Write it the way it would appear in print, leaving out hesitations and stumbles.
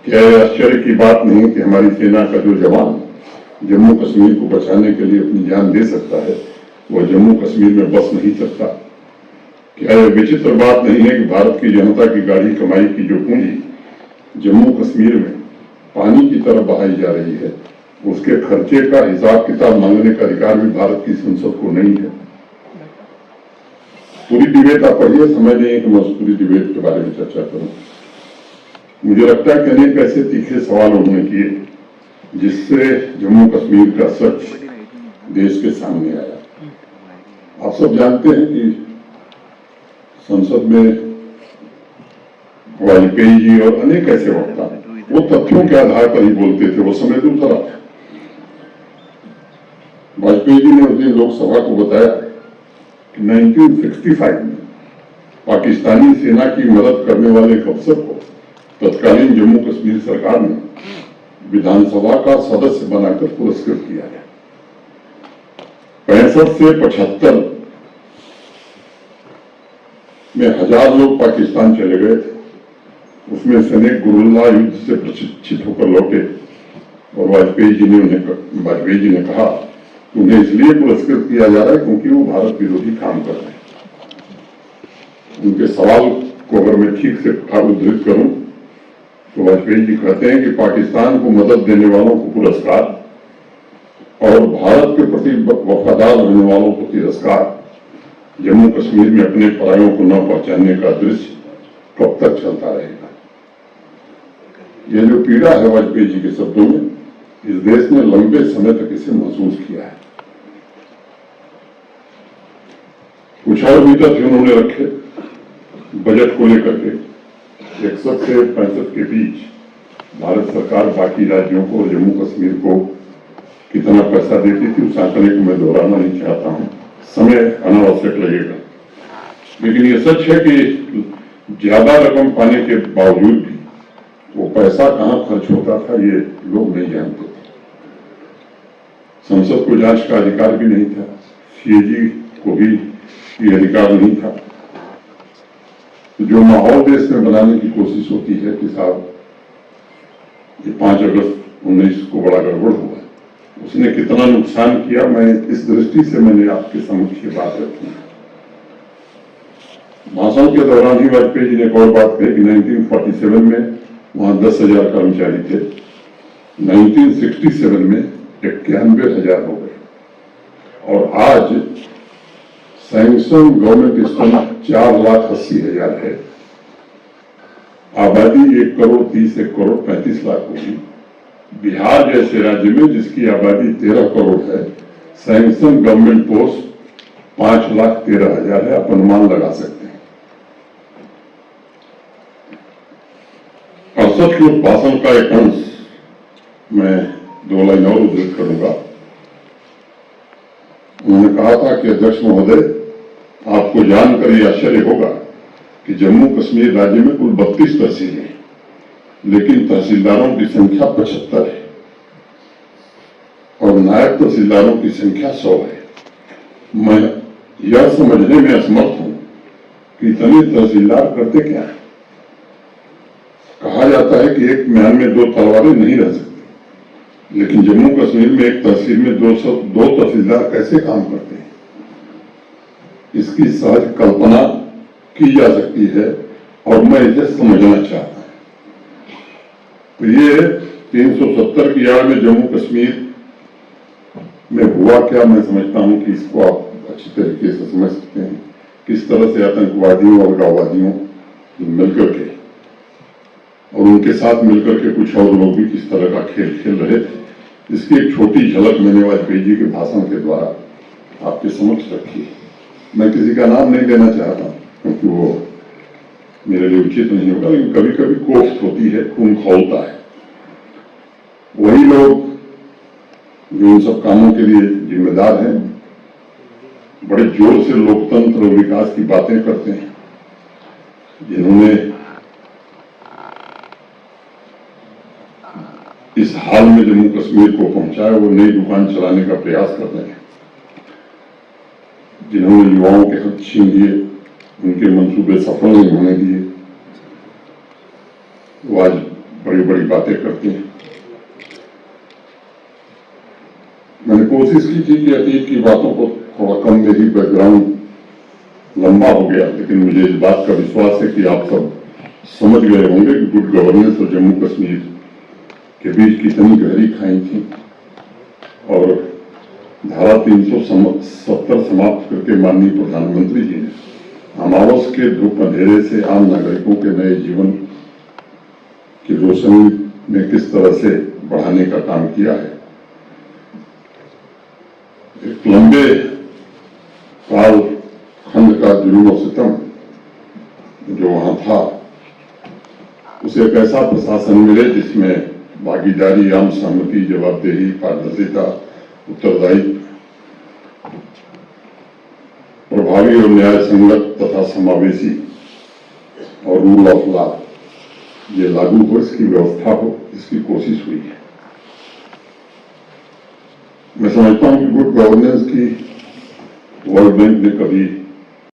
क्या आश्चर्य की बात नहीं कि हमारी सेना का जो जवान जम्मू कश्मीर को बचाने के लिए अपनी जान दे सकता है, वह जम्मू कश्मीर में बस नहीं सकता। क्या यह विचित्र बात नहीं है कि भारत की जनता की गाढ़ी कमाई की जो पूंजी जम्मू कश्मीर में पानी की तरफ बहाई जा रही है, उसके खर्चे का हिसाब किताब मांगने का अधिकार भी भारत की संसद को नहीं है। पूरी डिबेट आप पढ़िए, समय नहीं है कि मैं उस पूरी डिबेट के बारे में चर्चा करूं। मुझे लगता है कि अनेक ऐसे तीखे सवाल उन्होंने किए जिससे जम्मू कश्मीर का सच देश के सामने आया। आप सब जानते हैं कि संसद में वाजपेयी जी और अनेक ऐसे वक्ता वो तथ्यों के आधार पर ही बोलते थे। वो समय दूसरा था। वाजपेयी जी ने उस दिन लोकसभा को बताया कि 1965 में पाकिस्तानी सेना की मदद करने वाले एक अफसर को तत्कालीन जम्मू कश्मीर सरकार ने विधानसभा का सदस्य बनाकर पुरस्कृत किया है। 65 से 75 में 1000 लोग पाकिस्तान चले गए थे। उसमें से अनेक गुरुल्ला युद्ध से प्रशिक्षित होकर लौटे और वाजपेयी जी ने कहा कि उन्हें इसलिए पुरस्कृत किया जा रहा है क्योंकि वो भारत विरोधी काम कर रहे हैं। उनके सवाल को अगर मैं ठीक से उद्धृत करूं तो वाजपेयी जी कहते हैं कि पाकिस्तान को मदद देने वालों को पुरस्कार और भारत के प्रति वफादार रहने वालों को तिरस्कार, जम्मू कश्मीर में अपने परायों को न पहचानने का दृश्य कब तक चलता रहेगा। यह जो पीड़ा है वाजपेयी जी के शब्दों में, इस देश ने लंबे समय तक इसे महसूस किया है। कुछ और भी तथ्य उन्होंने रखे बजट को लेकर के। 61 से 65 के बीच भारत सरकार बाकी राज्यों को और जम्मू कश्मीर को कितना पैसा देती थी, उस आंकड़े को मैं दोहराना नहीं चाहता हूं, समय अनावश्यक लगेगा। लेकिन यह सच है कि ज्यादा रकम पाने के बावजूद भी वो पैसा कहां खर्च होता था ये लोग नहीं जानते थे। संसद को जांच का अधिकार भी नहीं था, सीएजी को भी ये अधिकार नहीं था। तो जो माहौल देश में बनाने की कोशिश होती है कि साहब ये 5 अगस्त 19 को बड़ा गड़बड़ हुआ, उसने कितना नुकसान किया, मैं इस दृष्टि से मैंने आपके समक्ष ये बात रखी। भाषण के दौरान ही वाजपेयी जी ने एक और बात कही कि 1947 में वहां 10,000 कर्मचारी थे, 1967 में 91,000 हो गए और आज सैंक्शन गवर्नमेंट स्टैंड 4,80,000 है। आबादी 1,30,35,00,000 होगी। बिहार जैसे राज्य में जिसकी आबादी 13 करोड़ है, सैंक्शन गवर्नमेंट पोस्ट 5,13,000 है। आप अनुमान लगा सकते हैं। अरसद के उस भाषण का एक अंश मैं 2 लाइन और उद्धृत करूंगा। उन्होंने कहा था कि अध्यक्ष महोदय, आपको जानकर यह आश्चर्य होगा कि जम्मू कश्मीर राज्य में कुल 32 तहसीलें हैं, लेकिन तहसीलदारों की संख्या 75 है और नायब तहसीलदारों की संख्या 100 है। मैं यह समझने में असमर्थ हूं कि इतने तहसीलदार करते क्या है। कहा जाता है कि एक म्यान में 2 तलवारें नहीं रह सकती, लेकिन जम्मू कश्मीर में एक तहसील में 2 तहसीलदार कैसे काम करते हैं, इसकी सहज कल्पना की जा सकती है और मैं इसे समझना चाहता हूं। तो ये 370 की आड़ में जम्मू कश्मीर में हुआ क्या, मैं समझता हूं कि इसको आप अच्छी तरीके से समझ सकते हैं। किस तरह से आतंकवादियों और उग्रवादियों मिलकर के और उनके साथ मिलकर के कुछ और लोग भी किस तरह का खेल खेल रहे थे, इसकी एक छोटी झलक मैंने वाजपेयी जी के भाषण के द्वारा आपके समक्ष रखी है। मैं किसी का नाम नहीं लेना चाहता क्योंकि वो मेरे लिए उचित नहीं होगा, लेकिन कभी कभी कोफ्त होती है, खून खौलता है। वही लोग जो इन सब कामों के लिए जिम्मेदार हैं, बड़े जोर से लोकतंत्र और विकास की बातें करते हैं, जिन्होंने इस हाल में जम्मू कश्मीर को पहुंचाया, वो नई दुकान चलाने का प्रयास कर रहे हैं। जिन्होंने युवाओं के हक छीन लिए, उनके मंसूबे सफल नहीं होने दिए, वो आज बड़ी बड़ी बातें करते हैं। मैंने कोशिश की थी कि अतीत की बातों को थोड़ा कम, मेरी बैकग्राउंड लंबा हो गया, लेकिन मुझे इस बात का विश्वास है कि आप सब समझ गए होंगे कि गुड गवर्नेंस और जम्मू कश्मीर के बीच कितनी गहरी खाई थी, और धारा 370 समाप्त करके माननीय प्रधानमंत्री जी ने अमावस के धूप अंधेरे से आम नागरिकों के नए जीवन की रोशनी में किस तरह से बढ़ाने का काम किया है। एक लंबे काल खंड का जुल्म और सितम जो वहां था, उसे एक ऐसा प्रशासन मिले जिसमें भागीदारी, आम सहमति, जवाबदेही, पारदर्शिता, उत्तरदायित्व, प्रभावी और न्याय संगत तथा समावेशी और रूल ऑफ लॉ ये लागू हो, इसकी व्यवस्था हो, इसकी कोशिश हुई है। मैं समझता हूं कि गुड गवर्नेंस की वर्ल्ड बैंक ने कभी